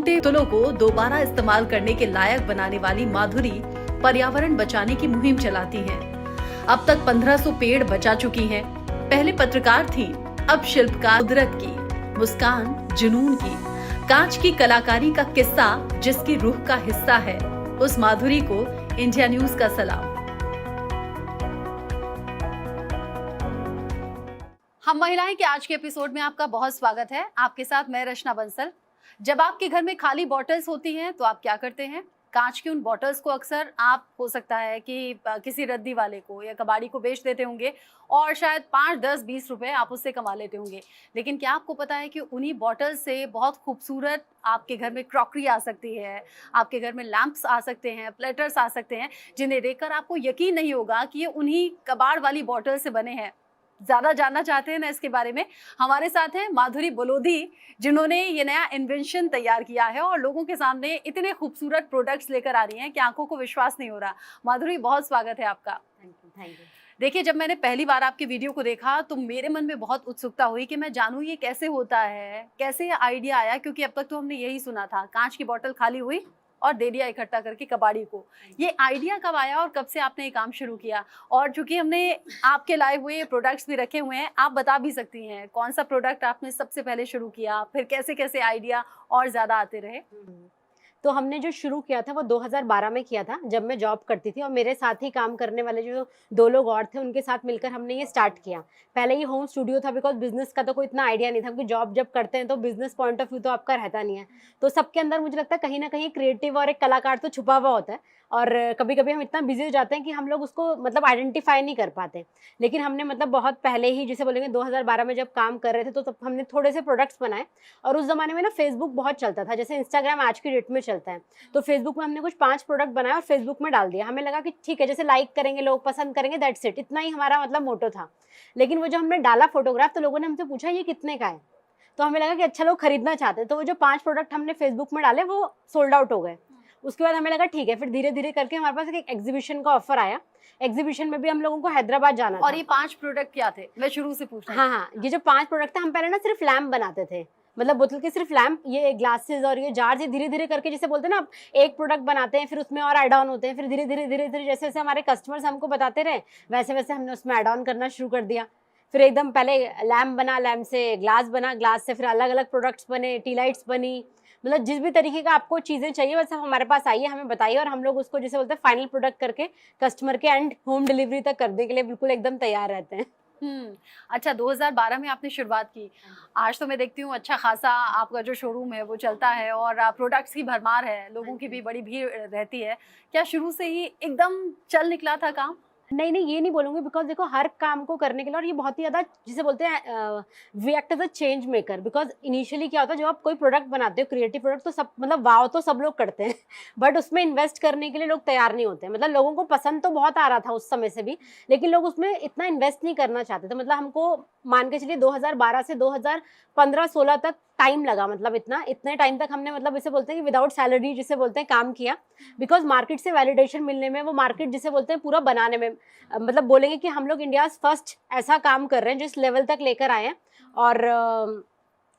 टूटे पुतलों को दोबारा इस्तेमाल करने के लायक बनाने वाली माधुरी पर्यावरण बचाने की मुहिम चलाती हैं। अब तक 1500 पेड़ बचा चुकी हैं। पहले पत्रकार थी, अब शिल्पकार। कुदरत की मुस्कान, जुनून की, कांच की कलाकारी का किस्सा जिसकी रूह का हिस्सा है, उस माधुरी को इंडिया न्यूज का सलाम। हम महिलाएं के आज के एपिसोड में आपका बहुत स्वागत है। आपके साथ मैं रचना बंसल। जब आपके घर में खाली बॉटल्स होती हैं तो आप क्या करते हैं? कांच की उन बॉटल्स को अक्सर आप हो सकता है कि किसी रद्दी वाले को या कबाड़ी को बेच देते होंगे और शायद 5, 10, 20 रुपए आप उससे कमा लेते होंगे। लेकिन क्या आपको पता है कि उन्हीं बॉटल्स से बहुत खूबसूरत आपके घर में क्रॉकरी आ सकती है, आपके घर में लैंप्स आ सकते हैं, प्लेटर्स आ सकते हैं, जिन्हें देखकर आपको यकीन नहीं होगा कि ये उन्हीं कबाड़ वाली बॉटल से बने हैं। ज़्यादा जानना चाहते हैं ना इसके बारे में? हमारे साथ हैं माधुरी बलोदी, जिन्होंने ये नया इन्वेंशन तैयार किया है और लोगों के सामने इतने खूबसूरत प्रोडक्ट्स लेकर आ रही हैं कि आंखों को विश्वास नहीं हो रहा। माधुरी, बहुत स्वागत है आपका। Thank you. देखिए, जब मैंने पहली बार आपकी वीडियो को देखा तो मेरे मन में बहुत उत्सुकता हुई कि मैं जानूं ये कैसे होता है, कैसे ये आइडिया आया, क्योंकि अब तक तो हमने यही सुना था, कांच की बोतल खाली हुई और दे दिया इकट्ठा करके कबाड़ी को। ये आइडिया कब आया और कब से आपने ये काम शुरू किया? और चूंकि हमने आपके लाए हुए प्रोडक्ट्स भी रखे हुए हैं, आप बता भी सकती हैं कौन सा प्रोडक्ट आपने सबसे पहले शुरू किया, फिर कैसे कैसे आइडिया और ज़्यादा आते रहे? तो हमने जो शुरू किया था वो 2012 में किया था, जब मैं जॉब करती थी और मेरे साथ ही काम करने वाले जो 2 लोग और थे, उनके साथ मिलकर हमने ये स्टार्ट किया। पहले ये होम स्टूडियो था, बिकॉज बिजनेस का तो कोई इतना आइडिया नहीं था, क्योंकि जॉब जब करते हैं तो बिजनेस पॉइंट ऑफ व्यू तो आपका रहता नहीं है। तो सबके अंदर मुझे लगता है कहीं ना कहीं क्रिएटिव और एक कलाकार तो छुपा हुआ होता है, और कभी कभी हम इतना बिजी हो जाते हैं कि हम लोग उसको मतलब आइडेंटिफाई नहीं कर पाते। लेकिन हमने मतलब बहुत पहले ही, जिसे बोलेंगे 2012 में जब काम कर रहे थे, तो तब हमने थोड़े से प्रोडक्ट्स बनाए। और उस जमाने में ना फेसबुक बहुत चलता था, जैसे इंस्टाग्राम आज की डेट में चलता है। तो फेसबुक में हमने कुछ 5 प्रोडक्ट बनाए और फेसबुक में डाल दिया। हमें लगा कि ठीक है, जैसे लाइक करेंगे लोग, पसंद करेंगे, दैट्स इट, इतना ही हमारा मतलब मोटो था। लेकिन वो जो हमने डाला फोटोग्राफ, तो लोगों ने हमसे पूछा ये कितने का है? तो हमें लगा कि अच्छा, लोग खरीदना चाहते हैं। तो वो जो 5 प्रोडक्ट हमने फेसबुक में डाले वो सोल्ड आउट हो गए। उसके बाद हमें लगा ठीक है, फिर धीरे धीरे करके हमारे पास एक एग्जीबिशन का ऑफर आया। एग्जीबिशन में भी हम लोगों को हैदराबाद जाना था। और ये 5 प्रोडक्ट क्या थे? मैं शुरू से पूछ रही हूँ। हाँ, ये जो 5 प्रोडक्ट थे, हम पहले ना सिर्फ लैम्प बनाते थे, मतलब बोतल के सिर्फ लैम्प, ये ग्लासेस और ये जार्स, ये धीरे धीरे करके, जैसे बोलते हैं ना, आप एक प्रोडक्ट बनाते हैं, फिर उसमें और ऐड ऑन होते हैं, फिर धीरे धीरे जैसे जैसे हमारे कस्टमर्स हमको बताते रहे, वैसे वैसे हमने उसमें ऐड ऑन करना शुरू कर दिया। फिर एकदम पहले लैम्प बना, लैम्प से ग्लास बना, ग्लास से फिर अलग अलग प्रोडक्ट्स बने, टी लाइट्स बनी। मतलब जिस भी तरीके का आपको चीज़ें चाहिए वैसे हमारे पास आइए, हमें बताइए, और हम लोग उसको जैसे बोलते हैं फाइनल प्रोडक्ट करके कस्टमर के एंड होम डिलीवरी तक करने के लिए बिल्कुल एकदम तैयार रहते हैं। अच्छा, 2012 में आपने शुरुआत की। आज तो मैं देखती हूँ अच्छा खासा आपका जो शोरूम है वो चलता है और प्रोडक्ट्स की भरमार है, लोगों की भी बड़ी भीड़ रहती है। क्या शुरू से ही एकदम चल निकला था काम? नहीं, ये नहीं बोलूँगी, बिकॉज़ देखो हर काम को करने के लिए, और ये बहुत ही ज़्यादा जिसे बोलते हैं we act as a change maker. Because initially क्या होता है, जब आप कोई प्रोडक्ट बनाते हो, क्रिएटिव प्रोडक्ट, तो सब मतलब वाव तो सब लोग करते हैं बट उसमें इन्वेस्ट करने के लिए लोग तैयार नहीं होते हैं। मतलब लोगों को पसंद तो बहुत आ रहा था उस समय से भी, लेकिन लोग उसमें इतना इन्वेस्ट नहीं करना चाहते थे। मतलब हमको मान के चलिए 2012 से 2015-16 तक टाइम लगा, मतलब इतने टाइम तक हमने मतलब इसे बोलते हैं कि विदाउट सैलरी जिसे बोलते हैं काम किया। बिकॉज मार्केट से वैलिडेशन मिलने में, वो मार्केट जिसे बोलते हैं पूरा बनाने में, मतलब बोलेंगे कि हम लोग इंडिया फर्स्ट ऐसा काम कर रहे हैं जो इस लेवल तक लेकर आए हैं। और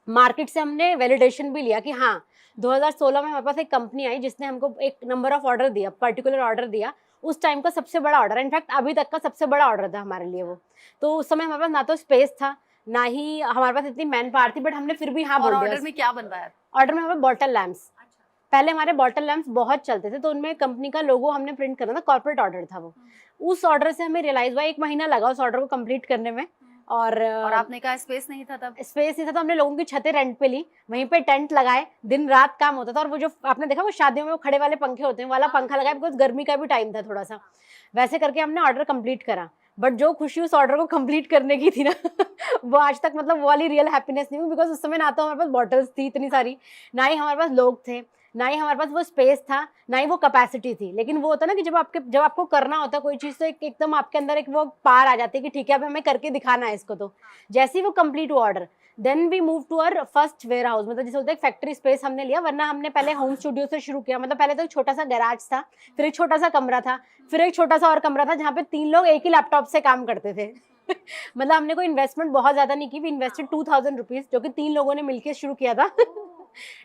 मार्केट से हमने वैलिडेशन भी लिया कि हाँ, 2016 में हमारे पास एक कंपनी आई जिसने हमको एक नंबर ऑफ ऑर्डर दिया, पर्टिकुलर ऑर्डर दिया, उस टाइम का सबसे बड़ा ऑर्डर, इनफैक्ट अभी तक का सबसे बड़ा ऑर्डर था हमारे लिए वो। तो उस समय हमारे पास ना तो स्पेस था, ना ही हमारे पास इतनी मैन पावर थी, बट हमने फिर भी हाँ बोल दिया। ऑर्डर में क्या बनवाया? ऑर्डर में हमें बॉटल लैम्प्स, पहले हमारे बॉटल लैम्प्स बहुत चलते थे, तो उनमें कंपनी का लोगो हमने प्रिंट करना था, कॉर्पोरेट ऑर्डर था वो। उस ऑर्डर से हमें रियलाइज हुआ, 1 महीना लगा उस ऑर्डर को कंप्लीट करने में। और आपने कहा स्पेस नहीं था तब? स्पेस नहीं था, तो हमने लोगों की छतें रेंट पे ली, वहीं पे टेंट लगाए, दिन रात काम होता था। और वो जो आपने देखा वो शादियों में वो खड़े वाले पंखे होते हैं, वाला पंखा लगाया, बिकॉज गर्मी का भी टाइम था थोड़ा सा। वैसे करके हमने ऑर्डर कंप्लीट करा, बट जो खुशी उस ऑर्डर को कंप्लीट करने की थी ना वो आज तक मतलब वो वाली रियल हैप्पीनेस नहीं हुई। बिकॉज उस समय ना तो हमारे पास बॉटल्स थी इतनी सारी, ना ही हमारे पास लोग थे, ना ही हमारे पास वो स्पेस था, ना ही वो कैपेसिटी थी। लेकिन वो होता ना कि जब आपको करना होता कोई चीज़, तो एकदम आपके अंदर एक वो पार आ जाती है कि ठीक है, अब हमें करके दिखाना है इसको। तो जैसे ही वो कंप्लीट हुआ order, then we move to our first warehouse, मतलब जैसे होता है फैक्ट्री स्पेस हमने लिया, वरना हमने पहले होम स्टूडियो से शुरू किया। मतलब पहले तो एक छोटा सा गैराज था, फिर एक छोटा सा कमरा था, फिर एक छोटा सा और कमरा था जहाँ पे 3 लोग एक ही लैपटॉप से काम करते थे मतलब हमने कोई इन्वेस्टमेंट बहुत ज्यादा नहीं की, वी इन्वेस्टेड 2000 रुपीज, जो कि 3 लोगों ने मिलकर शुरू किया था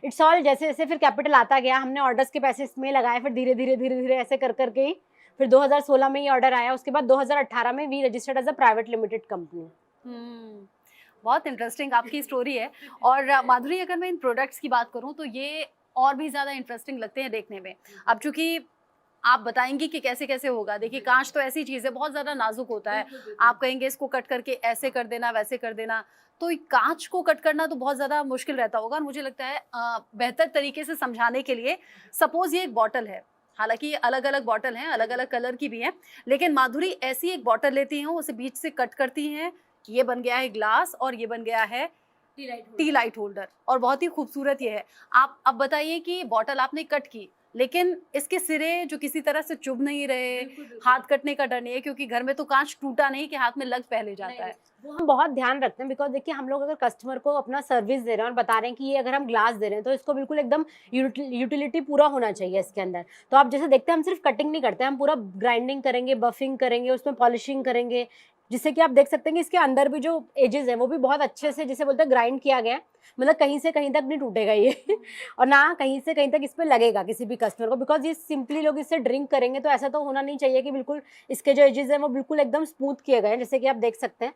इट्स ऑल जैसे जैसे फिर कैपिटल आता गया, हमने ऑर्डर्स के पैसे इसमें लगाए, फिर धीरे धीरे ऐसे कर करके ही फिर 2016 में ये ऑर्डर आया। उसके बाद 2018 में we registered as a private limited company. बहुत इंटरेस्टिंग आपकी स्टोरी है। और माधुरी, अगर मैं इन प्रोडक्ट्स की बात करूं तो ये और भी ज़्यादा इंटरेस्टिंग लगते हैं देखने में। अब चूंकि आप बताएंगी कि कैसे कैसे होगा, देखिए कांच तो ऐसी चीज़ है, बहुत ज़्यादा नाजुक होता है। आप कहेंगे इसको कट करके ऐसे कर देना, वैसे कर देना, तो कांच को कट करना तो बहुत ज़्यादा मुश्किल रहता होगा। और मुझे लगता है बेहतर तरीके से समझाने के लिए, सपोज ये एक बॉटल है, हालांकि ये अलग अलग बॉटल हैं, अलग अलग कलर की भी हैं, लेकिन माधुरी ऐसी एक बॉटल लेती हैं, उसे बीच से कट करती हैं कि ये बन गया है ग्लास और ये बन गया है टी लाइट होल्डर, और बहुत ही खूबसूरत ये है। आप अब बताइए कि बॉटल आपने कट की, लेकिन इसके सिरे जो किसी तरह से चुभ नहीं रहे, हाथ कटने का डर नहीं है, क्योंकि घर में तो कांच टूटा नहीं कि हाथ में लग पहले जाता है। वो हम बहुत ध्यान रखते हैं, बिकॉज देखिए हम लोग अगर कस्टमर को अपना सर्विस दे रहे हैं और बता रहे हैं कि ये अगर हम ग्लास दे रहे हैं तो इसको बिल्कुल एकदम यूटिलिटी पूरा होना चाहिए इसके अंदर। तो आप जैसे देखते हैं हम सिर्फ कटिंग नहीं करते, हम पूरा ग्राइंडिंग करेंगे, बफिंग करेंगे, उसमें पॉलिशिंग करेंगे, जिससे कि आप देख सकते हैं कि इसके अंदर भी जो एजेस हैं वो भी बहुत अच्छे से, जिसे बोलते हैं, ग्राइंड किया गया है। मतलब कहीं से कहीं तक नहीं टूटेगा ये और ना कहीं से कहीं तक इस पे लगेगा किसी भी कस्टमर को, बिकॉज ये सिंपली लोग इससे ड्रिंक करेंगे तो ऐसा तो होना नहीं चाहिए कि बिल्कुल इसके जो एजेस हैं वो बिल्कुल एकदम स्मूथ किए गए हैं, जैसे कि आप देख सकते हैं।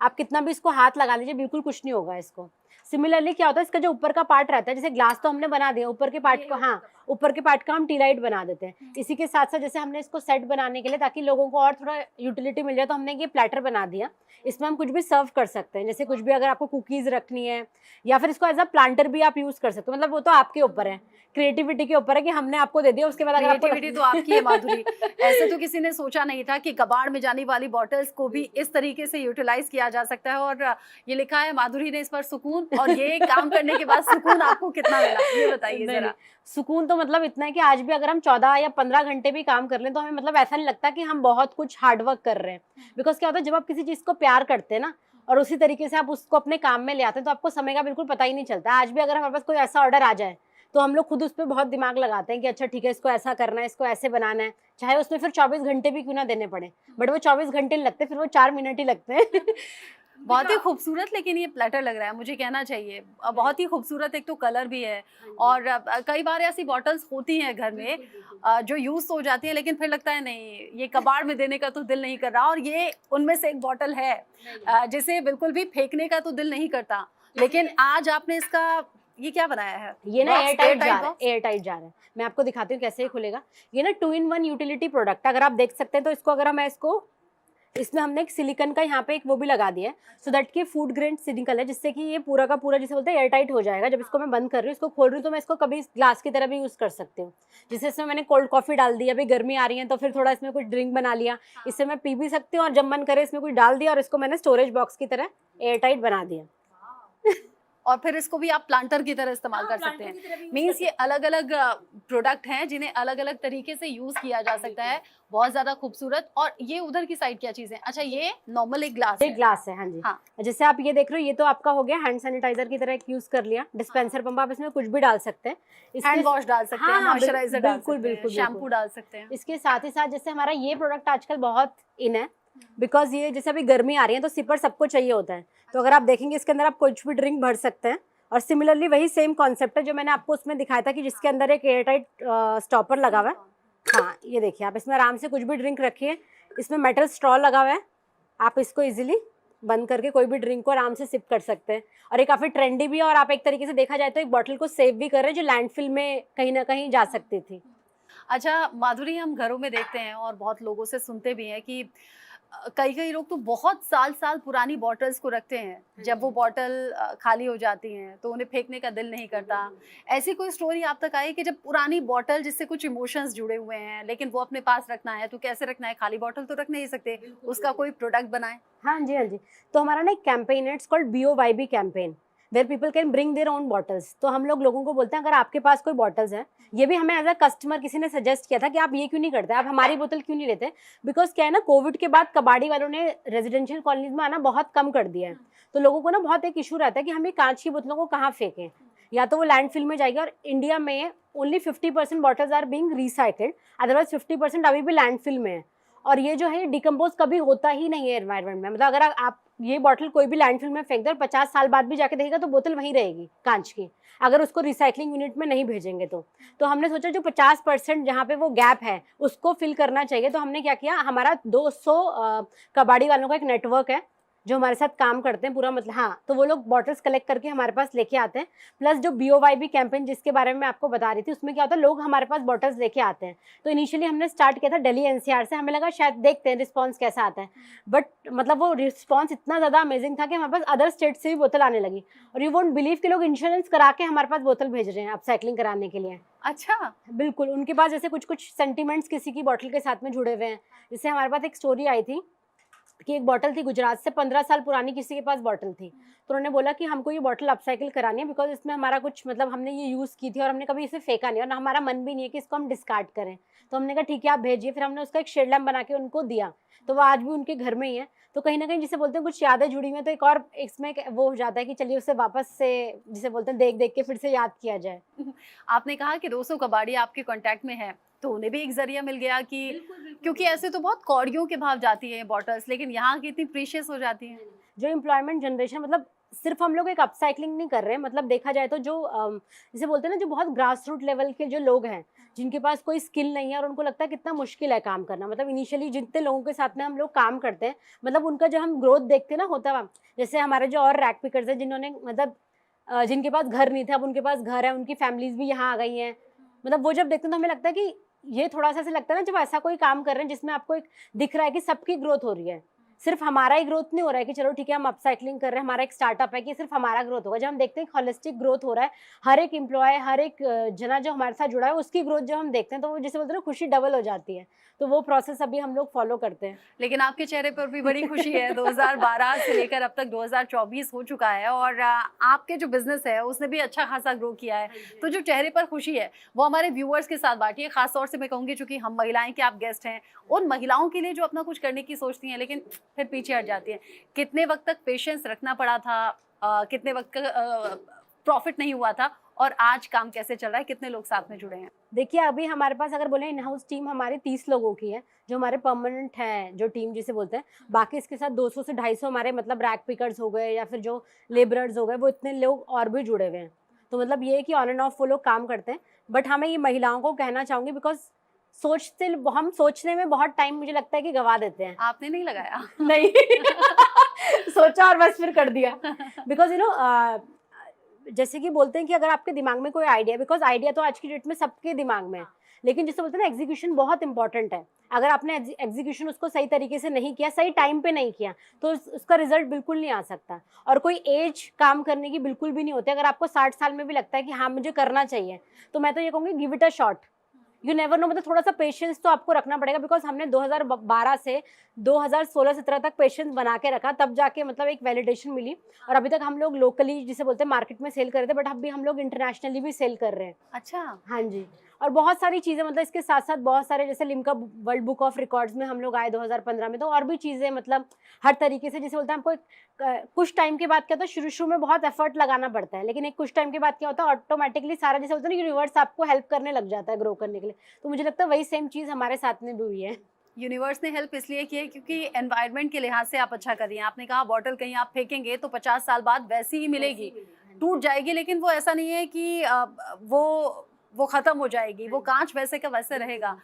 आप कितना भी इसको हाथ लगा लीजिए बिल्कुल कुछ नहीं होगा इसको। सिमिलरली क्या होता है, इसका जो ऊपर का पार्ट रहता है, जैसे ग्लास तो हमने बना दिया, ऊपर के पार्ट को, हाँ, ऊपर के पार्ट का हम टी लाइट बना देते हैं। इसी के साथ साथ जैसे हमने इसको सेट बनाने के लिए, ताकि लोगों को और थोड़ा यूटिलिटी मिल जाए, तो हमने ये प्लेटर बना दिया। इसमें हम कुछ भी सर्व कर सकते हैं, जैसे कुछ भी अगर आपको कुकीज़ रखनी है, या फिर इसको एज अ प्लांटर भी आप यूज़ कर सकते हो। मतलब वो तो आपके ऊपर है, क्रिएटिविटी के ऊपर है कि हमने आपको दे दिया, उसके बाद अगर आपको क्रिएटिविटी तो आपकी है माधुरी। ऐसे तो किसी ने सोचा नहीं था कि कबाड़ में जाने वाली बॉटल्स को भी इस तरीके से यूटिलाइज किया जा सकता है। और ये लिखा है माधुरी ने इस पर सुकून, और ये काम करने के बाद सुकून आपको कितना मिला, ये बताइए जरा। सुकून तो मतलब इतना है कि आज भी अगर हम 14 या 15 घंटे भी काम कर लें तो हमें मतलब ऐसा नहीं लगता कि हम बहुत कुछ हार्डवर्क कर रहे हैं। बिकॉज क्या होता है, जब आप किसी चीज़ को प्यार करते हैं ना और उसी तरीके से आप उसको अपने काम में ले आते हैं, तो आपको समय का बिल्कुल पता ही नहीं चलता। आज भी अगर हमारे पास कोई ऐसा ऑर्डर आ जाए तो हम लोग खुद उस पर बहुत दिमाग लगाते हैं कि अच्छा ठीक है, इसको ऐसा करना है, इसको ऐसे बनाना है, चाहे उसमें फिर 24 घंटे भी क्यों ना देने पड़े, बट वो 24 घंटे नहीं लगते, फिर वो 4 मिनट ही लगते हैं। बहुत ही खूबसूरत लेकिन ये प्लेटर लग रहा है, मुझे कहना चाहिए। बहुत ही खूबसूरत, एक तो कलर भी है। और कई बार ऐसी बॉटल्स होती हैं घर में जो यूज हो जाती है, लेकिन फिर लगता है नहीं, ये कबाड़ में देने का तो दिल नहीं कर रहा। और ये उनमें से एक बॉटल है जिसे बिल्कुल भी फेंकने का तो दिल नहीं करता। लेकिन आज आपने इसका ये क्या बनाया है? ये ना एयर टाइट जार है। मैं आपको दिखाती हूँ कैसे ही खुलेगा। ये ना 2-in-1 यूटिलिटी प्रोडक्ट, अगर आप देख सकते हैं तो इसको अगर हम इसमें हमने एक सिलिकॉन का यहाँ पे एक वो भी लगा दिया है, सो दैट कि फूड ग्रेड सिलिकॉन है, जिससे कि ये पूरा का पूरा जिसे बोलते हैं एयर टाइट हो जाएगा। जब इसको मैं बंद कर रही हूँ, इसको खोल रही हूँ, तो मैं इसको कभी ग्लास की तरह भी यूज़ कर सकती हूँ। जैसे इसमें मैंने कोल्ड कॉफ़ी डाल दी, अभी गर्मी आ रही है तो फिर थोड़ा इसमें कुछ ड्रिंक बना लिया, इससे मैं पी भी सकती हूँ, और जब मन करे इसमें कुछ डाल दिया और इसको मैंने स्टोरेज बॉक्स की तरह एयर टाइट बना दिया। और फिर इसको भी आप प्लांटर की तरह इस्तेमाल कर सकते हैं। मीन्स ये अलग अलग प्रोडक्ट हैं जिन्हें अलग अलग तरीके से यूज किया जा सकता है। बहुत ज्यादा खूबसूरत। और ये उधर की साइड क्या चीज है? अच्छा, ये नॉर्मल एक ग्लास है। ग्लास है, हाँ जी। हाँ, जैसे आप ये देख रहे हो, ये तो आपका हो गया हैंड सैनिटाइजर की तरह यूज कर लिया। डिस्पेंसर पंप, आप इसमें कुछ भी डाल सकते हैं, हैंड वॉश डाल सकते हैं, मॉइस्चराइजर डाल सकते हैं, शैम्पू डाल सकते हैं। इसके साथ ही साथ जैसे हमारा ये प्रोडक्ट आजकल बहुत इन है, बिकॉज ये जैसे अभी गर्मी आ रही है तो सिपर सबको चाहिए होता है। तो अगर आप देखेंगे इसके अंदर आप कुछ भी ड्रिंक भर सकते हैं। और सिमिलरली वही सेम कॉन्सेप्ट है जो मैंने आपको उसमें दिखाया था कि जिसके अंदर एक एयर टाइट स्टॉपर लगा हुआ है। हाँ, ये देखिए, आप इसमें आराम से कुछ भी ड्रिंक रखिए। इसमें मेटल स्ट्रॉ लगा हुआ है, आप इसको इजीली बंद करके कोई भी ड्रिंक को आराम से सिप कर सकते हैं। और ये काफ़ी ट्रेंडी भी है, और आप एक तरीके से देखा जाए तो एक बॉटल को सेव भी कर रहे हैं जो लैंडफिल में कहीं ना कहीं जा सकती थी। अच्छा माधुरी, हम घरों में देखते हैं और बहुत लोगों से सुनते भी हैं कि कई लोग तो बहुत साल पुरानी बॉटल्स को रखते हैं। जब वो बॉटल खाली हो जाती हैं तो उन्हें फेंकने का दिल नहीं करता। ऐसी कोई स्टोरी आप तक आई कि जब पुरानी बॉटल जिससे कुछ इमोशंस जुड़े हुए हैं, लेकिन वो अपने पास रखना है तो कैसे रखना है? खाली बॉटल तो रख नहीं सकते, उसका कोई प्रोडक्ट बनाए। हाँ जी, हाँ जी। तो हमारा ना एक कैंपेन है, it's called BOYB campaign, where people can bring their own bottles. तो हम लोगों को बोलते हैं अगर आपके पास कोई बॉटल्स है, ये भी हमें एज अ कस्टमर किसी ने सजेस्ट किया था कि आप ये क्यों नहीं करते, आप हमारी बोतल क्यों नहीं लेते। बिकॉज क्या है ना, कोविड के बाद कबाड़ी वालों ने रेजिडेंशियल कॉलोनीज में आना बहुत कम कर दिया है। तो लोगों को ना बहुत एक इशू रहता है कि हम ये कांच की बोतलों को कहाँ फेंकें, या तो वो लैंडफिल में जाएगी। और इंडिया में only 50% bottles are being recycled, otherwise 50% अभी भी लैंडफिल में है। और ये जो है ये डिकम्पोज कभी होता ही नहीं है एनवायरनमेंट में। मतलब अगर आप ये बॉटल कोई भी लैंडफिल में फेंक दो और 50 साल बाद भी जाके देखेगा तो बोतल वहीं रहेगी कांच की, अगर उसको रिसाइकलिंग यूनिट में नहीं भेजेंगे तो हमने सोचा जो 50% जहाँ पे वो गैप है उसको फिल करना चाहिए। तो हमने क्या किया, हमारा 200 कबाड़ी वालों का एक नेटवर्क है जो हमारे साथ काम करते हैं पूरा, मतलब हाँ, तो वो लोग बॉटल्स कलेक्ट करके हमारे पास लेके आते हैं। प्लस जो BOYB कैंपेन जिसके बारे में मैं आपको बता रही थी, उसमें क्या होता है, लोग हमारे पास बॉटल्स लेके आते हैं। तो इनिशियली हमने स्टार्ट किया था दिल्ली NCR से, हमें लगा शायद देखते हैं रिस्पॉन्स कैसा आता है, बट मतलब वो रिस्पॉन्स इतना ज़्यादा अमेजिंग था कि हमारे पास अदर स्टेट से भी बोतल आने लगी। और यू वोंट बिलीव कि लोग इंश्योरेंस करा के हमारे पास बोतल भेज रहे हैं अपसाइक्लिंग कराने के लिए। अच्छा, बिल्कुल, उनके पास जैसे कुछ कुछ सेंटिमेंट्स किसी की बॉटल के साथ में जुड़े हुए हैं। जैसे हमारे पास एक स्टोरी आई थी कि एक बॉटल थी गुजरात से, 15 साल पुरानी किसी के पास बॉटल थी, तो उन्होंने बोला कि हमको ये बॉटल अपसाइकिल करानी है बिकॉज इसमें हमारा कुछ, मतलब हमने ये यूज़ की थी और हमने कभी इसे फेंका नहीं और हमारा मन भी नहीं है कि इसको हम डिस्कार्ड करें। तो हमने कहा ठीक है आप भेजिए। फिर हमने उसका एक शेड लैम्प बना के उनको दिया, तो वो आज भी उनके घर में ही है। तो कहीं ना कहीं जिसे बोलते हैं कुछ यादें जुड़ी हुई हैं, तो एक और इसमें वो हो जाता है कि चलिए उसे वापस से जिसे बोलते हैं देख देख के फिर से याद किया जाए। आपने कहा कि 200 कबाड़ी आपके कांटेक्ट में है, तो उन्हें भी एक जरिया मिल गया कि क्योंकि ऐसे तो बहुत कौड़ियों के भाव जाती है बॉटल्स, लेकिन यहाँ की इतनी प्रीशियस हो जाती हैं। जो एम्प्लॉयमेंट जनरेशन, मतलब सिर्फ हम लोग एक अपसाइक्लिंग नहीं कर रहे हैं, मतलब देखा जाए तो जो जिसे बोलते हैं ना, जो बहुत ग्रास रूट लेवल के जो लोग हैं जिनके पास कोई स्किल नहीं है और उनको लगता है कितना मुश्किल है काम करना, मतलब इनिशियली जितने लोगों के साथ में हम लोग काम करते हैं, मतलब उनका जो हम ग्रोथ देखते हैं ना होता है, जैसे हमारे जो और रैक पिकर्स हैं जिन्होंने मतलब जिनके पास घर नहीं था अब उनके पास घर है, उनकी फैमिलीज भी यहाँ आ गई हैं, मतलब वो जब देखते हैं तो हमें लगता है कि ये थोड़ा सा ऐसा लगता है ना, जब ऐसा कोई काम कर रहे हैं जिसमें आपको एक दिख रहा है कि सबकी ग्रोथ हो रही है, सिर्फ हमारा ही ग्रोथ नहीं हो रहा है कि चलो ठीक है हम अपसाइक्लिंग कर रहे हैं, हमारा एक स्टार्टअप है कि सिर्फ हमारा ग्रोथ होगा। जब हम देखते हैं होलिस्टिक ग्रोथ हो रहा है, हर एक एम्प्लॉय, हर एक जना जो हमारे साथ जुड़ा है उसकी ग्रोथ जब हम देखते हैं तो वो जैसे बोलते हैं ना खुशी डबल हो जाती है। तो वो प्रोसेस अभी हम लोग फॉलो करते हैं। लेकिन आपके चेहरे पर भी बड़ी खुशी है। 2012 से लेकर अब तक 2024 हो चुका है और आपके जो बिजनेस है उसने भी अच्छा खासा ग्रो किया है। तो जो चेहरे पर खुशी है वो हमारे व्यूअर्स के साथ बांटिए। खास तौर से मैं कहूँगी चूंकि हम महिलाएं के आप गेस्ट हैं, उन महिलाओं के लिए जो अपना कुछ करने की सोचती हैं लेकिन फिर पीछे हट जाती हैं। कितने वक्त तक पेशेंस रखना पड़ा था, कितने वक्त का प्रॉफिट नहीं हुआ था और आज काम कैसे चल रहा है, कितने लोग साथ में जुड़े हैं? देखिए अभी हमारे पास अगर बोले इन हाउस टीम हमारी 30 लोगों की है जो हमारे परमानेंट है, जो टीम जिसे बोलते हैं। बाकी इसके साथ 200 से 250 हमारे मतलब रैक पिकर्स हो गए या फिर जो लेबरर्स हो गए, वो इतने लोग और भी जुड़े हुए हैं। तो मतलब ये है कि ऑन एंड ऑफ वो लोग काम करते हैं। बट हाँ मैं ये महिलाओं को कहना चाहूँगी बिकॉज हम सोचने में बहुत टाइम मुझे लगता है कि गवा देते हैं। आपने नहीं लगाया? नहीं सोचा और बस फिर कर दिया। बिकॉज जैसे कि बोलते हैं कि अगर आपके दिमाग में कोई आइडिया, बिकॉज आइडिया तो आज की डेट में सबके दिमाग में है, लेकिन जैसे बोलते हैं ना एग्जीक्यूशन बहुत इंपॉर्टेंट है। अगर आपने एग्जीक्यूशन उसको सही तरीके से नहीं किया, सही टाइम पे नहीं किया, तो उसका रिजल्ट बिल्कुल नहीं आ सकता। और कोई एज काम करने की बिल्कुल भी नहीं होती। अगर आपको 60 साल में भी लगता है कि हाँ मुझे करना चाहिए, तो मैं तो ये कहूँगी give it a shot, you never know. मतलब थोड़ा सा पेशेंस तो आपको रखना पड़ेगा। बिकॉज हमने 2012 से 2016-17 तक पेशेंस बना के रखा, तब जाके मतलब एक वैलिडेशन मिली। और अभी तक हम लोग लोकली जिसे बोलते हैं मार्केट में सेल कर रहे थे, बट अभी हम लोग इंटरनेशनली भी सेल कर रहे हैं। अच्छा। हाँ जी। और बहुत सारी चीज़ें, मतलब इसके साथ साथ बहुत सारे, जैसे Limca world book of records में हम लोग आए 2015 में। तो और भी चीज़ें, मतलब हर तरीके से जैसे बोलते हैं आपको कुछ टाइम के बाद क्या होता है, शुरू में बहुत एफर्ट लगाना पड़ता है, लेकिन एक कुछ टाइम के बाद क्या होता है ऑटोमेटिकली सारा जैसे होता है ना यूनिवर्स आपको हेल्प करने लग जाता है ग्रो करने के लिए। तो मुझे लगता है वही सेम चीज़ हमारे साथ में भी हुई है। यूनिवर्स ने हेल्प इसलिए की है क्योंकि एनवायरनमेंट के लिहाज से आप अच्छा कर रही हैं। आपने कहा बॉटल कहीं आप फेंकेंगे तो 50 साल बाद वैसी ही मिलेगी, टूट जाएगी, लेकिन वो ऐसा नहीं है कि वो खत्म हो जाएगी, वो कांच वैसे का वैसे रहेगा।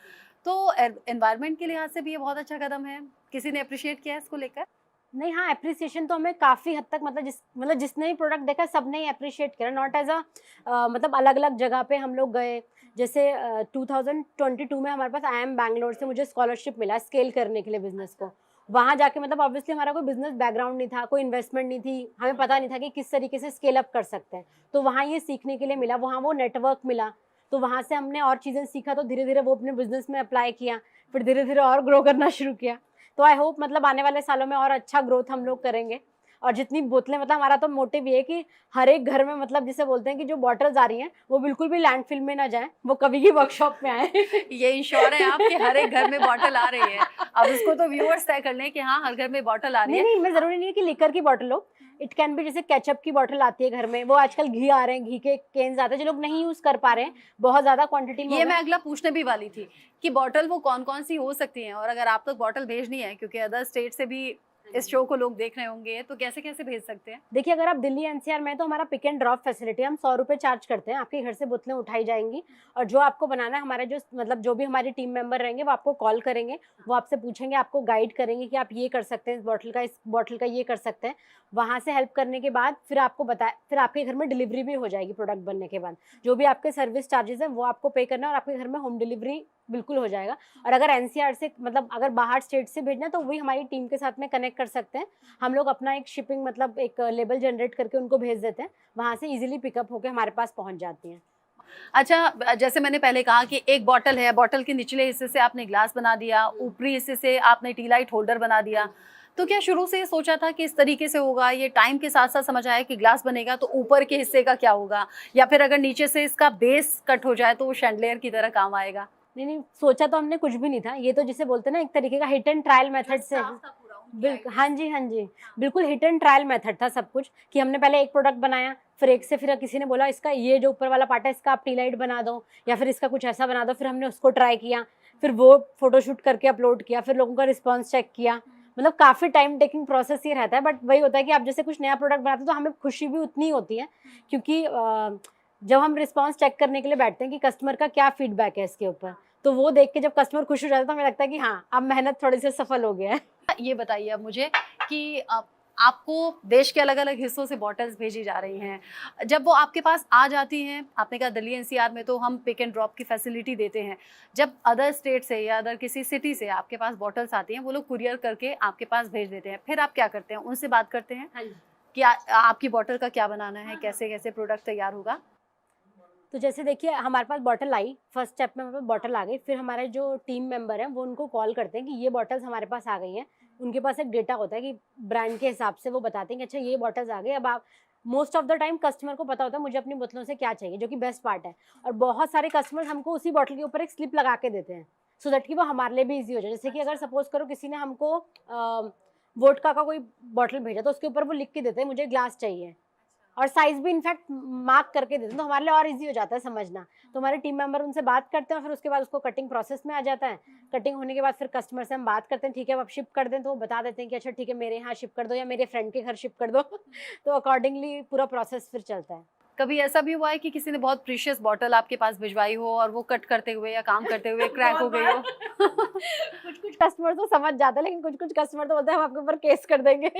तो एनवायरनमेंट के लिहाज से भी ये बहुत अच्छा कदम है। किसी ने अप्रिशिएट किया है इसको लेकर? नहीं, हाँ एप्रिसिएशन तो हमें काफ़ी हद तक, मतलब जिसने भी प्रोडक्ट देखा सबने ही अप्रिशिएट किया। नॉट एज मतलब अलग अलग जगह पे हम लोग गए। जैसे 2022 में हमारे पास IIM बैंगलोर से मुझे स्कॉलरशिप मिला स्केल करने के लिए बिजनेस को। वहाँ जाके मतलब ऑब्वियसली हमारा कोई बिजनेस बैकग्राउंड नहीं था, कोई इन्वेस्टमेंट नहीं थी, हमें पता नहीं था कि किस तरीके से स्केल अप कर सकते हैं। तो वहाँ ये सीखने के लिए मिला, वहाँ वो नेटवर्क मिला, तो वहाँ से हमने और चीज़ें सीखा। तो धीरे धीरे वो अपने बिजनेस में अप्लाई किया, फिर धीरे धीरे और ग्रो करना शुरू किया। तो आई होप मतलब आने वाले सालों में और अच्छा ग्रोथ हम लोग करेंगे। और जितनी बोतलें, मतलब हमारा तो मोटिव ये है कि हर एक घर में, मतलब जिसे बोलते हैं कि जो बॉटल्स आ रही हैं वो बिल्कुल भी लैंडफिल में ना जाए, वो कभी की वर्कशॉप में आए। ये इंश्योर है आपके हर एक घर में बॉटल आ रही है। अब इसको तो व्यूअर्स तय कर लें कि हाँ, हर घर में बॉटल आ रही नहीं है। नहीं, इनमें जरूरी नहीं है कि लिकर की बॉटल हो, इट कैन बी जैसे केचप की बॉटल आती है घर में, वो आजकल घी आ रहे हैं, घी के केन्स आते हैं, जो लोग नहीं यूज कर पा रहे हैं बहुत ज्यादा क्वांटिटी में ये हो मैं गए। अगला पूछने भी वाली थी कि बॉटल वो कौन कौन सी हो सकती हैं, और अगर आप तक बॉटल भेजनी है, क्योंकि अदर स्टेट से भी इस शो को लोग देख रहे होंगे, तो कैसे कैसे भेज सकते हैं? देखिए, अगर आप दिल्ली एनसीआर में हैं, तो हमारा पिक एंड ड्रॉप फैसिलिटी, हम 100 रुपये चार्ज करते हैं, आपके घर से बोतलें उठाई जाएंगी, और जो आपको बनाना है, हमारे जो मतलब जो भी हमारी टीम मेंबर रहेंगे वो आपको कॉल करेंगे, वो आपसे पूछेंगे, आपको गाइड करेंगे कि आप ये कर सकते हैं, इस बॉटल का ये कर सकते हैं। वहाँ से हेल्प करने के बाद फिर आपके घर में डिलीवरी भी हो जाएगी प्रोडक्ट बनने के बाद। जो भी आपके सर्विस चार्जेस हैं वो आपको पे करना है, और आपके घर में होम डिलीवरी बिल्कुल हो जाएगा। और अगर एनसीआर से, मतलब अगर बाहर स्टेट से भेजना है, तो वही हमारी टीम के साथ में कनेक्ट कर सकते हैं। हम लोग अपना एक शिपिंग, मतलब एक लेबल जनरेट करके उनको भेज देते हैं, वहाँ से इजीली पिकअप होकर हमारे पास पहुँच जाती हैं। अच्छा, जैसे मैंने पहले कहा कि एक बॉटल है, बॉटल के निचले हिस्से से आपने ग्लास बना दिया, ऊपरी हिस्से से आपने टी लाइट होल्डर बना दिया, तो क्या शुरू से ये सोचा था कि इस तरीके से होगा? ये टाइम के साथ साथ समझ आया कि ग्लास बनेगा तो ऊपर के हिस्से का क्या होगा, या फिर अगर नीचे से इसका बेस कट हो जाए तो वो शैंडलियर की तरह काम आएगा? नहीं, सोचा तो हमने कुछ भी नहीं था, ये तो जिसे बोलते हैं ना, एक तरीके का हिट एंड ट्रायल मेथड से। बिल्कुल, हाँ जी, हाँ जी, बिल्कुल हिट एंड ट्रायल मेथड था सब कुछ, कि हमने पहले एक प्रोडक्ट बनाया, फिर किसी ने बोला इसका ये जो ऊपर वाला पार्ट है इसका आप टी लाइट बना दो, या फिर इसका कुछ ऐसा बना दो, फिर हमने उसको ट्राई किया, फिर वो फोटोशूट करके अपलोड किया, फिर लोगों का रिस्पॉन्स चेक किया। मतलब काफ़ी टाइम टेकिंग प्रोसेस ये रहता है, बट वही होता है कि आप जैसे कुछ नया प्रोडक्ट बनाते हो तो हमें खुशी भी उतनी होती है, क्योंकि जब हम रिस्पॉन्स चेक करने के लिए बैठते हैं कि कस्टमर का क्या फीडबैक है इसके ऊपर, तो वो देख के जब कस्टमर खुश हो जाता है तो हमें लगता है कि हाँ, अब मेहनत थोड़ी सी सफल हो गया है। ये बताइए अब मुझे कि आपको देश के अलग अलग हिस्सों से बॉटल्स भेजी जा रही हैं, जब वो आपके पास आ जाती हैं, आपने कहा दिल्ली एनसीआर में तो हम पिक एंड ड्रॉप की फैसिलिटी देते हैं, जब अदर स्टेट से या अदर किसी सिटी से आपके पास बॉटल्स आती हैं, वो लोग कुरियर करके आपके पास भेज देते हैं, फिर आप क्या करते हैं? उनसे बात करते हैं कि आपकी बॉटल का क्या बनाना है, कैसे कैसे प्रोडक्ट तैयार होगा? तो जैसे देखिए, हमारे पास बॉटल आई, फर्स्ट स्टेप में हमारे पास बॉटल आ गई, फिर हमारे जो टीम मेंबर हैं वो उनको कॉल करते हैं कि ये बॉटल्स हमारे पास आ गई हैं। उनके पास एक डेटा होता है कि ब्रांड के हिसाब से वो बताते हैं कि अच्छा ये बॉटल्स आ गई। अब आप, most of the time customer को पता होता है मुझे अपनी बोतलों से क्या चाहिए, जो कि बेस्ट पार्ट है। और बहुत सारे कस्टमर्स हमको उसी बॉटल के ऊपर एक स्लिप लगा के देते हैं, सो दैट कि वो हमारे लिए भी ईजी हो जाए। जैसे कि अगर सपोज करो किसी ने हमको वोडका का कोई बॉटल भेजा, तो उसके ऊपर वो लिख के देते हैं मुझे ग्लास चाहिए, और साइज भी इनफैक्ट मार्क करके देते हैं, तो हमारे लिए और इजी हो जाता है समझना। तो हमारे टीम मेंबर उनसे बात करते हैं, और फिर उसके बाद उसको कटिंग प्रोसेस में आ जाता है। कटिंग होने के बाद फिर कस्टमर से हम बात करते हैं, ठीक है अब आप शिप कर दें, तो वो बता देते हैं कि अच्छा ठीक है मेरे यहाँ शिप कर दो या मेरे फ्रेंड के घर शिप कर दो। तो अकॉर्डिंगली पूरा प्रोसेस फिर चलता है। कभी ऐसा भी हुआ है कि किसी ने बहुत प्रीशियस बॉटल आपके पास भिजवाई हो और वो कट करते हुए या काम करते हुए क्रैक हो गई हो? कुछ कस्टमर तो समझ जाते हैं, लेकिन कुछ कस्टमर तो बोलते हैं हम आपके ऊपर केस कर देंगे।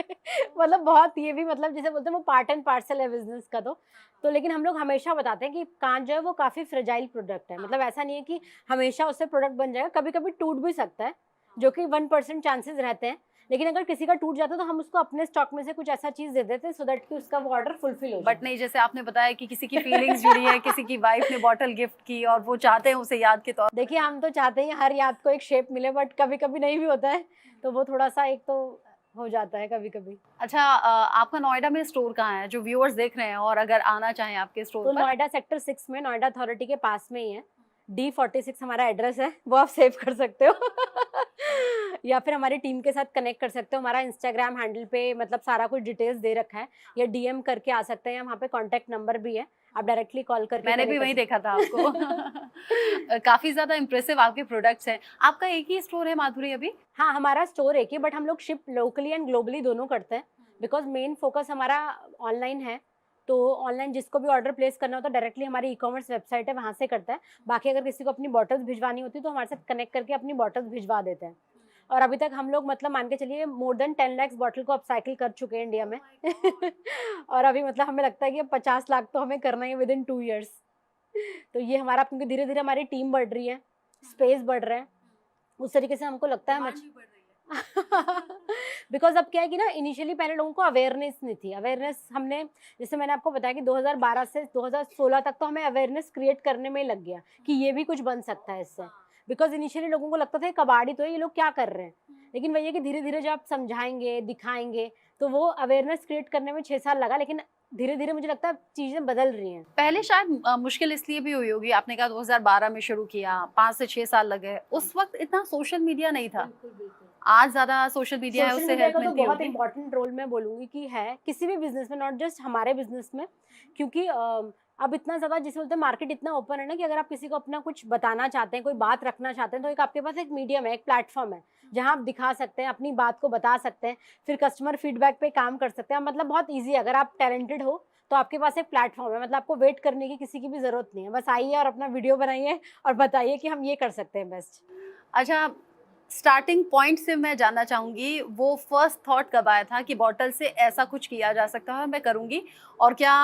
मतलब बहुत, ये भी मतलब जैसे बोलते हैं वो पार्ट एंड पार्सल है बिजनेस का। तो लेकिन हम लोग हमेशा बताते हैं कि कांच जो है वो काफ़ी फ्रेजाइल प्रोडक्ट है, मतलब ऐसा नहीं है कि हमेशा उससे प्रोडक्ट बन जाएगा, कभी कभी टूट भी सकता है, जो कि 1% चांसेस रहते हैं। लेकिन अगर किसी का टूट जाता है तो हम उसको अपने स्टॉक में से कुछ ऐसा चीज दे देते हैं, सो दैट कि उसका वो ऑर्डर फुलफिल हो जाए। बट नहीं, जैसे आपने बताया कि किसी की फीलिंग्स जुड़ी है, किसी की वाइफ ने बॉटल गिफ्ट की और वो चाहते हैं उसे याद के तौर। देखिए, हम तो चाहते हैं हर याद को एक शेप मिले, बट कभी कभी नहीं भी होता है, तो वो थोड़ा सा एक तो हो जाता है कभी कभी। अच्छा, आपका नोएडा में स्टोर कहाँ है, जो व्यूअर्स देख रहे हैं और अगर आना चाहें आपके स्टोर तो पर? नोएडा सेक्टर 6 में, नोएडा अथॉरिटी के पास में ही है, D46 हमारा एड्रेस है, वो आप सेव कर सकते हो। या फिर हमारी टीम के साथ कनेक्ट कर सकते हो, हमारा इंस्टाग्राम हैंडल पे मतलब सारा कुछ डिटेल्स दे रखा है, या डीएम करके आ सकते हैं, वहाँ पे कॉन्टैक्ट नंबर भी है, आप डायरेक्टली कॉल करके। मैंने भी वहीं देखा था आपको। काफी ज्यादा इम्प्रेसिव आपके प्रोडक्ट्स हैं। आपका एक ही स्टोर है माधुरी अभी? हाँ, हमारा स्टोर एक ही, बट हम लोग शिप लोकली एंड ग्लोबली दोनों करते हैं, बिकॉज मेन फोकस हमारा ऑनलाइन है। तो ऑनलाइन जिसको भी ऑर्डर प्लेस करना होता है डायरेक्टली हमारी ई-कॉमर्स वेबसाइट है, वहाँ से करता है। बाकी अगर किसी को अपनी बॉटल्स भिजवानी होती है तो हमारे साथ कनेक्ट करके अपनी बॉटल्स भिजवा देते हैं। और अभी तक हम लोग मतलब मान के चलिए मोर देन 10 लाख बॉटल को अपसाइकिल कर चुके हैं इंडिया में। और अभी मतलब हमें लगता है कि अब 50 लाख तो हमें करना है विद इन 2 ईयर्स। तो ये हमारा, क्योंकि धीरे धीरे हमारी टीम बढ़ रही है, स्पेस बढ़ रहा है, उस तरीके से हमको लगता है बिकॉज अब क्या है कि ना, इनिशियली पहले लोगों को अवेयरनेस नहीं थी। अवेयरनेस हमने, जैसे मैंने आपको बताया कि 2012 से 2016 तक तो हमें अवेयरनेस क्रिएट करने में ही लग गया कि ये भी कुछ बन सकता है इससे। बिकॉज इनिशियली लोगों को लगता था कबाड़ी तो है, ये लोग क्या कर रहे हैं, लेकिन वही है कि धीरे धीरे जब आप समझाएंगे, दिखाएंगे, तो वो अवेयरनेस क्रिएट करने में 6 साल लगा, लेकिन धीरे धीरे मुझे लगता है चीज़ें बदल रही हैं। पहले शायद मुश्किल इसलिए भी हुई होगी, आपने कहा 2012 में शुरू किया, 5 से 6 साल लगे, उस वक्त इतना सोशल मीडिया नहीं था। आज ज्यादा सोशल मीडिया है, सोशल उससे मीडिया हेल्प का तो मिलती बहुत होगी। इंपॉर्टेंट रोल मैं बोलूँगी कि है किसी भी बिजनेस में, नॉट जस्ट हमारे बिजनेस में, क्योंकि अब इतना ज़्यादा जिसे बोलते हैं मार्केट इतना ओपन है ना, कि अगर आप किसी को अपना कुछ बताना चाहते हैं, कोई बात रखना चाहते हैं, तो एक आपके पास एक मीडियम है, एक प्लेटफॉर्म है जहाँ आप दिखा सकते हैं, अपनी बात को बता सकते हैं, फिर कस्टमर फीडबैक पे काम कर सकते हैं। मतलब बहुत ईजी है, अगर आप टैलेंटेड हो तो आपके पास एक प्लेटफॉर्म है, मतलब आपको वेट करने की किसी की भी ज़रूरत नहीं है, बस आइए और अपना वीडियो बनाइए और बताइए कि हम ये कर सकते हैं बेस्ट। अच्छा, स्टार्टिंग पॉइंट से मैं जानना चाहूंगी, वो फर्स्ट थॉट कब आया था कि बॉटल से ऐसा कुछ किया जा सकता है, मैं करूंगी? और क्या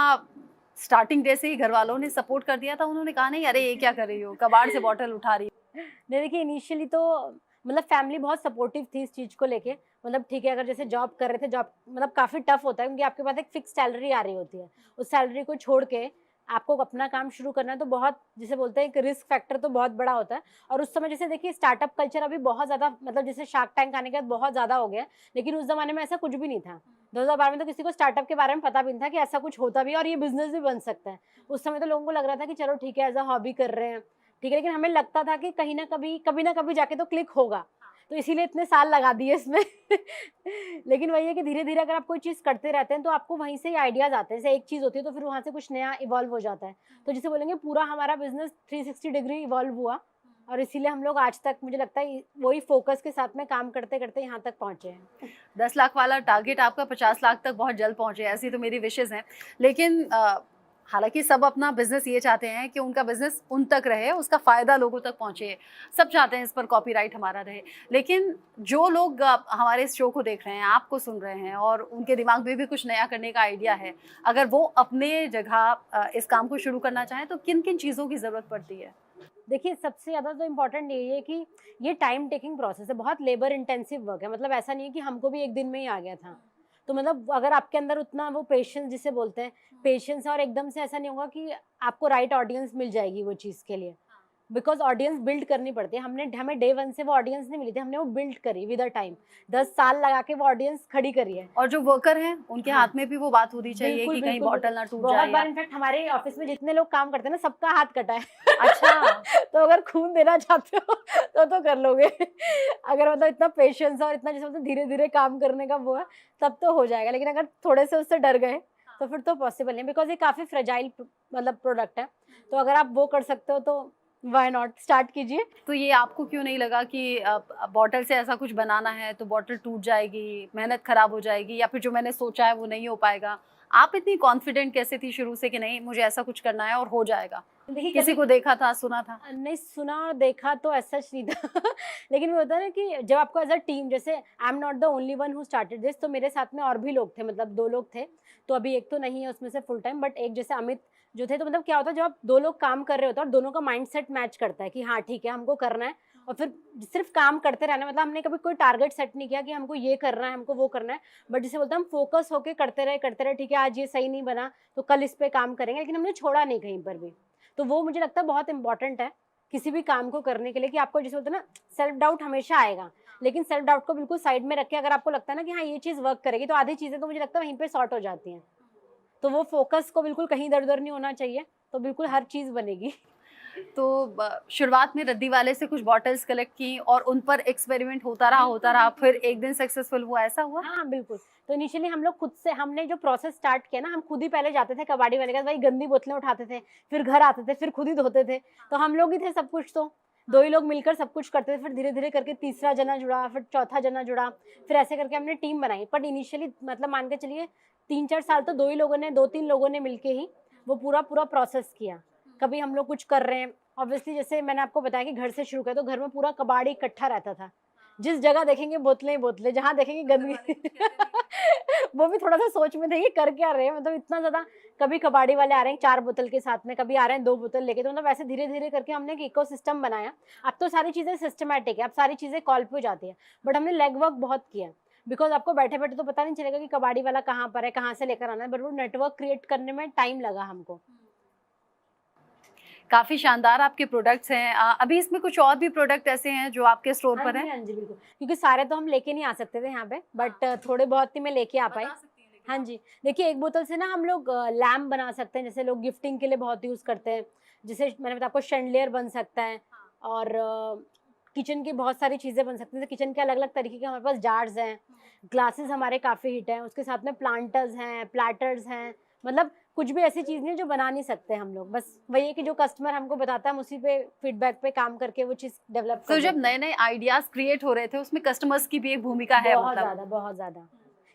स्टार्टिंग डे से ही घर वालों ने सपोर्ट कर दिया था, उन्होंने कहा नहीं अरे ये क्या कर रही हो, कबाड़ से बॉटल उठा रही हो? नहीं देखिए, इनिशियली तो मतलब फैमिली बहुत सपोर्टिव थी इस चीज़ को लेके। मतलब ठीक है, अगर जैसे जॉब कर रहे थे, जॉब मतलब काफ़ी टफ होता है, क्योंकि आपके पास एक फिक्स सैलरी आ रही होती है, उस सैलरी को छोड़ के आपको अपना काम शुरू करना है, तो बहुत जिसे बोलते हैं एक रिस्क फैक्टर तो बहुत बड़ा होता है। और उस समय जैसे देखिए स्टार्टअप कल्चर अभी बहुत ज़्यादा, मतलब जैसे शार्क टैंक आने के बाद बहुत ज़्यादा हो गया है, लेकिन उस ज़माने में ऐसा कुछ भी नहीं था। 2012 में तो किसी को स्टार्टअप के बारे में पता भी नहीं था कि ऐसा कुछ होता भी है और ये बिजनेस भी बन सकता है। उस समय तो लोगों को लग रहा था कि चलो ठीक है, एज अ हॉबी कर रहे हैं, ठीक है, लेकिन हमें लगता था कि कहीं ना कभी जाके तो क्लिक होगा, तो इसीलिए इतने साल लगा दिए इसमें। लेकिन वही है कि धीरे धीरे अगर आप कोई चीज़ करते रहते हैं तो आपको वहीं से ही आइडियाज आते हैं। जैसे एक चीज़ होती है तो फिर वहाँ से कुछ नया इवॉल्व हो जाता है। तो जिसे बोलेंगे पूरा हमारा बिजनेस 360 डिग्री इवॉल्व हुआ, और इसीलिए हम लोग आज तक मुझे लगता है वही फोकस के साथ में काम करते करते यहाँ तक पहुँचे हैं। 10 लाख वाला टारगेट आपका 50 लाख तक बहुत जल्द पहुंचे, ऐसी तो मेरी विशेज़ हैं। लेकिन हालांकि सब अपना बिजनेस ये चाहते हैं कि उनका बिजनेस उन तक रहे, उसका फ़ायदा लोगों तक पहुंचे, सब चाहते हैं इस पर कॉपीराइट हमारा रहे। लेकिन जो लोग हमारे इस शो को देख रहे हैं, आपको सुन रहे हैं, और उनके दिमाग में भी कुछ नया करने का आइडिया है, अगर वो अपने जगह इस काम को शुरू करना चाहें तो किन किन चीज़ों की ज़रूरत पड़ती है? देखिए, सबसे ज़्यादा तो इम्पोर्टेंट यही है कि ये टाइम टेकिंग प्रोसेस है, बहुत लेबर इंटेंसिव वर्क है। मतलब ऐसा नहीं है कि हमको भी एक दिन में ही आ गया था। तो मतलब अगर आपके अंदर उतना वो पेशेंस जिसे बोलते हैं, पेशेंस, और एकदम से ऐसा नहीं होगा कि आपको राइट ऑडियंस मिल जाएगी वो चीज़ के लिए। बिकॉज़ ऑडियंस बिल्ड करनी पड़ती है। हमें डे 1 से वो ऑडियंस नहीं मिली थी, हमने वो बिल्ड करी विद अ टाइम। 10 साल लगा के वो ऑडियंस खड़ी करी है। और जो वर्कर हैं, उनके हाँ। हाथ में भी वो बात होनी चाहिए बिल्कुल, कि कहीं बिल्कुल, बॉटल ना टूट बहुत जाए, बार या इनफैक्ट हमारे ऑफिस में जितने लोग काम करते हैं ना, सबका हाथ कटा है। अच्छा। तो अगर खून देना चाहते हो तो कर लोगे। अगर मतलब इतना पेशेंस और इतना जैसे बोलते हैं धीरे-धीरे काम करने का वो है, तब तो हो जाएगा। लेकिन अगर थोड़े से उससे डर गए, तो फिर तो पॉसिबल नहीं, बिकॉज़ ये काफ़ी फ्रेजाइल मतलब प्रोडक्ट है। तो अगर आप वो कर सकते हो तो व्हाई नॉट, स्टार्ट कीजिए। तो ये आपको क्यों नहीं लगा कि बॉटल से ऐसा कुछ बनाना है तो बॉटल टूट जाएगी, मेहनत खराब हो जाएगी, या फिर जो मैंने सोचा है वो नहीं हो पाएगा? आप इतनी कॉन्फिडेंट कैसे थी शुरू से कि नहीं मुझे ऐसा कुछ करना है और हो जाएगा? देखिए, किसी को देखा था, सुना था? नहीं सुना और देखा तो ऐसा नहीं था। लेकिन वो होता है ना कि जब आपको एज अ टीम, जैसे I am not the only one who started this, तो मेरे साथ में और भी लोग थे, मतलब 2 लोग थे। तो अभी एक तो नहीं है उसमें से फुल टाइम, बट एक जैसे अमित जो थे, तो मतलब क्या होता है जब आप 2 लोग काम कर रहे होते हैं और दोनों का माइंडसेट मैच करता है कि हाँ ठीक है हमको करना है, और फिर सिर्फ काम करते रहना, मतलब हमने कभी कोई टारगेट सेट नहीं किया कि हमको ये करना है, हमको वो करना है, बट जिसे बोलते हैं हम फोकस होके करते रहे, ठीक है आज ये सही नहीं बना तो कल इस पे काम करेंगे, लेकिन हमने छोड़ा नहीं कहीं पर भी। तो वो मुझे लगता है बहुत इंपॉर्टेंट है किसी भी काम को करने के लिए, कि आपको जैसे होता है ना, सेल्फ डाउट हमेशा आएगा, लेकिन सेल्फ डाउट को बिल्कुल साइड में रख के अगर आपको लगता है ना कि हाँ ये चीज़ वर्क करेगी, तो आधी चीज़ें तो मुझे लगता है वहीं पे सॉर्ट हो जाती हैं। तो वो फोकस को बिल्कुल कहीं इधर उधर नहीं होना चाहिए, तो बिल्कुल हर चीज़ बनेगी। तो शुरुआत में रद्दी वाले से कुछ बॉटल्स कलेक्ट की और उन पर एक्सपेरिमेंट होता रहा, फिर एक दिन सक्सेसफुल हुआ, ऐसा हुआ? हाँ, बिल्कुल। तो इनिशियली हम लोग खुद से, हमने जो प्रोसेस स्टार्ट किया ना, हम खुद ही पहले जाते थे कबाड़ी वाले के पास, वही गंदी बोतलें उठाते थे, फिर घर आते थे, फिर खुद ही धोते थे। तो हम लोग ही थे सब कुछ, तो 2 ही लोग मिलकर सब कुछ करते थे। फिर धीरे-धीरे करके तीसरा जना जुड़ा, फिर चौथा जना जुड़ा, फिर ऐसे करके हमने टीम बनाई। बट इनिशियली मतलब मान के चलिए 3-4 साल तो 2 ही लोगों ने, 2-3 लोगों ने मिलके ही वो पूरा प्रोसेस किया। कभी हम लोग कुछ कर रहे हैं, ऑब्वियसली जैसे मैंने आपको बताया कि घर से शुरू किया, तो घर में पूरा कबाड़ इकट्ठा रहता था। जिस जगह देखेंगे बोतलें ही बोतलें, जहाँ देखेंगे गंदगी। वो भी थोड़ा-सा सोच में थे ये कर क्या रहे हैं, मतलब इतना ज़्यादा। कभी कबाड़ी वाले आ रहे हैं 4 बोतल के साथ में, कभी आ रहे हैं 2 बोतल लेके, तो मतलब ऐसे धीरे-धीरे करके हमने एक इकोसिस्टम बनाया। अब तो सारी चीज़ें सिस्टमैटिक है, अब सारी चीज़ें कॉल पे हो जाती है, बट हमने लेग वर्क बहुत किया। बिकॉज़ आपको बैठे-बैठे तो पता नहीं चलेगा कि कबाड़ी वाला कहाँ पर है, कहाँ से लेकर आना है, बट वो नेटवर्क क्रिएट करने में टाइम लगा हमको। काफी शानदार आपके प्रोडक्ट्स हैं। अभी इसमें कुछ और भी प्रोडक्ट ऐसे हैं जो आपके स्टोर पर हैं? हाँ जी बिल्कुल, क्योंकि सारे तो हम लेके नहीं आ सकते थे यहाँ पे, बट थोड़े बहुत ही मैं लेके आ पाई। हाँ जी, देखिए एक बोतल से ना हम लोग लैम्प बना सकते हैं, जैसे लोग गिफ्टिंग के लिए बहुत यूज़ करते हैं। जैसे मैंने बताया आपको शैंडलियर बन सकता है, और किचन की बहुत सारी चीज़ें बन सकती हैं। जैसे किचन के अलग अलग तरीके के हमारे पास जार्स हैं, ग्लासेस हमारे काफ़ी हिट हैं, उसके साथ में प्लांटर्स हैं, प्लैटर्स हैं, मतलब कुछ भी ऐसी चीज़ नहीं जो बना नहीं सकते हम लोग। बस वही है कि जो कस्टमर हमको बताता है हम उसी पे फीडबैक पे काम करके वो चीज़ डेवलप कर तो जब देते हैं। नए नए आइडियाज क्रिएट हो रहे थे उसमें कस्टमर्स की भी एक भूमिका है बहुत मतलब? ज़्यादा, बहुत ज़्यादा।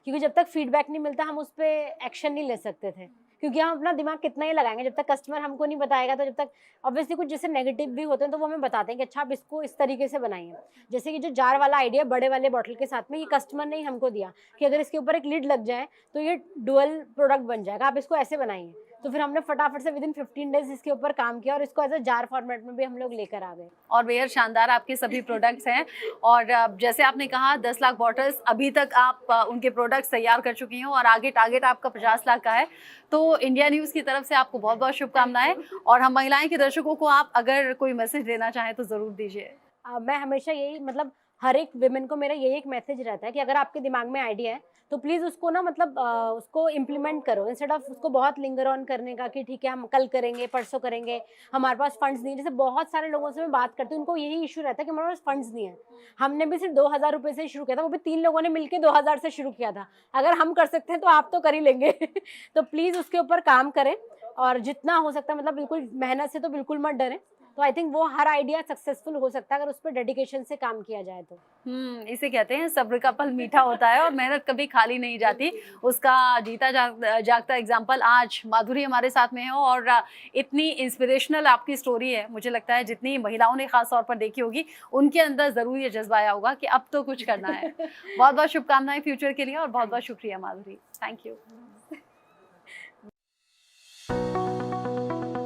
क्योंकि जब तक फीडबैक नहीं मिलता हम उस पे एक्शन नहीं ले सकते थे। क्योंकि हम अपना दिमाग कितना ही लगाएँगे, जब तक कस्टमर हमको नहीं बताएगा, तो जब तक ऑब्वियसली कुछ जैसे नेगेटिव भी होते हैं तो वो हमें बताते हैं कि अच्छा आप इसको इस तरीके से बनाइए। जैसे कि जो जार वाला आइडिया बड़े वाले बॉटल के साथ में, ये कस्टमर ने ही हमको दिया कि अगर इसके ऊपर एक लिड लग जाए तो ये डुअल प्रोडक्ट बन जाएगा, आप इसको ऐसे बनाइए। तो फिर हमने फटाफट से विदिन 15 डेज़ इसके ऊपर काम किया और इसको एज़ अ जार फॉर्मेट में भी हम लोग लेकर आ गए। और बेहद शानदार आपके सभी प्रोडक्ट्स हैं। और जैसे आपने कहा 10 लाख बॉटल्स अभी तक आप उनके प्रोडक्ट्स तैयार कर चुकी हैं और आगे टारगेट आपका 50 लाख का है। तो इंडिया न्यूज़ की तरफ से आपको बहुत बहुत शुभकामनाएं। और हम महिलाएं के दर्शकों को आप अगर कोई मैसेज देना चाहें तो ज़रूर दीजिए। मैं हमेशा यही मतलब हर एक विमेन को मेरा यही एक मैसेज रहता है कि अगर आपके दिमाग में आइडिया है तो प्लीज़ उसको ना मतलब उसको इम्प्लीमेंट करो, इंस्टेड ऑफ उसको बहुत लिंगर ऑन करने का कि ठीक है हम कल करेंगे, परसों करेंगे, हमारे पास फंड्स नहीं है। जैसे बहुत सारे लोगों से मैं बात करती हूँ, उनको यही इशू रहता है कि हमारे पास फंड्स नहीं है। हमने भी सिर्फ 2000 रुपये से शुरू किया था, वो भी 3 लोगों ने मिलकर 2000 से शुरू किया था। अगर हम कर सकते हैं तो आप तो कर ही लेंगे। तो प्लीज़ उसके ऊपर काम करें और जितना हो सकता है मतलब बिल्कुल मेहनत से तो बिल्कुल मत डरें। तो आई थिंक वो हर आइडिया सक्सेसफुल हो सकता है अगर उस पर डेडिकेशन से काम किया जाए तो। इसे कहते हैं सब्र का फल मीठा होता है और मेहनत कभी खाली नहीं जाती। उसका जीता जागता एग्जाम्पल आज माधुरी हमारे साथ में है। और इतनी इंस्पिरेशनल आपकी स्टोरी है, मुझे लगता है जितनी महिलाओं ने खास तौर पर देखी होगी उनके अंदर जरूर ये जज्बा आया होगा कि अब तो कुछ करना है। बहुत बहुत शुभकामनाएं फ्यूचर के लिए और बहुत बहुत शुक्रिया माधुरी। Thank you.